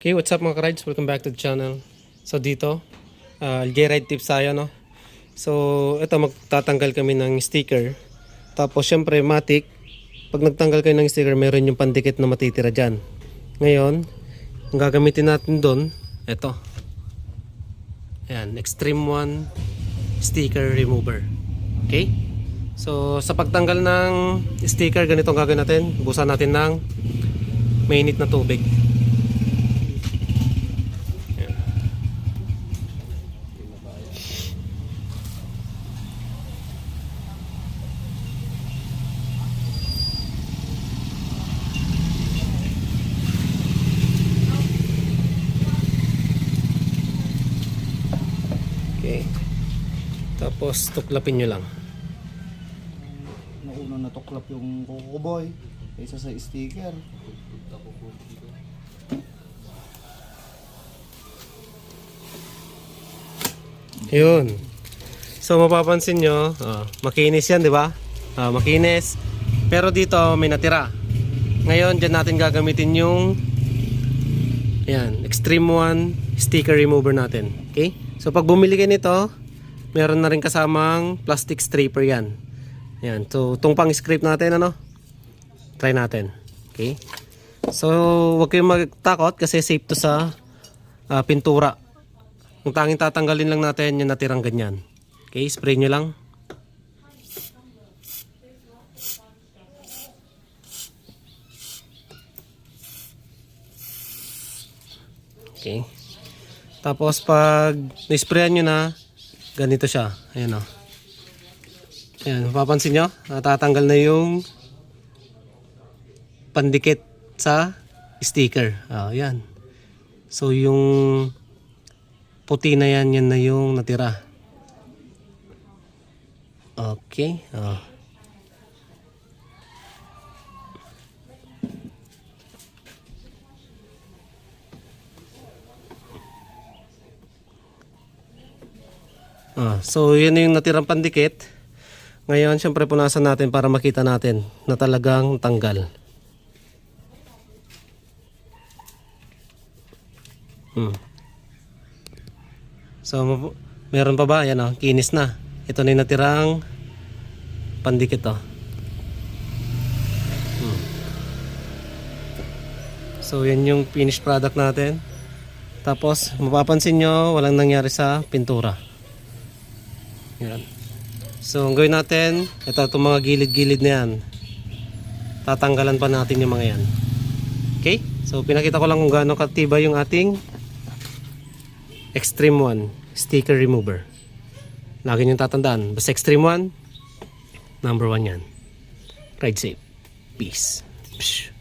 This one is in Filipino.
Okay, what's up mga ka-rides? Welcome back to the channel. So dito, J-Ride tips tayo, no? So ito, magtatanggal kami ng sticker. Tapos syempre matic, pag nagtanggal kayo ng sticker, meron yung pandikit na matitira dyan. Ngayon, ang gagamitin natin doon, ito. Ayan, Extreme One Sticker Remover. Okay? So sa pagtanggal ng sticker, ganito ang gagawin natin. Busan natin ng mainit na tubig. Okay. Tapos tuklapin nyo lang. Nauna natuklap yung Coco Boy kaysa sa sticker. Yun. So mapapansin nyo, makinis yan, di ba? Makinis. Pero dito may natira. Ngayon, dyan natin gagamitin yung Extreme One Sticker Remover natin. Okay? So pag bumili kayo nito, meron na rin kasamang plastic scraper yan. Yan. So itong pang scrape natin, try natin. Okay? So huwag kayong magtakot kasi safe to sa pintura. Kung tanging tatanggalin lang natin yung natirang ganyan. Okay, spray nyo lang. Okay. Tapos pag na-sprayan nyo na, ganito siya. Ayan o. Ayan, mapapansin nyo, natatanggal na yung pandikit sa sticker. Ayan. So yung puti na yan, yan na yung natira. Okay. So yan yung natirang pandikit. Ngayon syempre punasan natin para makita natin na talagang tanggal. So meron pa ba? Yan kinis na. Ito na yung natirang pandikit So yan yung finished product natin. Tapos mapapansin nyo walang nangyari sa pintura. Yan. So ang gawin natin, itong mga gilid-gilid na yan, tatanggalan pa natin yung mga yan. Okay? So pinakita ko lang kung gaano katibay yung ating Extreme One Sticker Remover. Lagi nyo tatandaan, basta Extreme One, number 1 yan. Ride safe. Peace. Psh.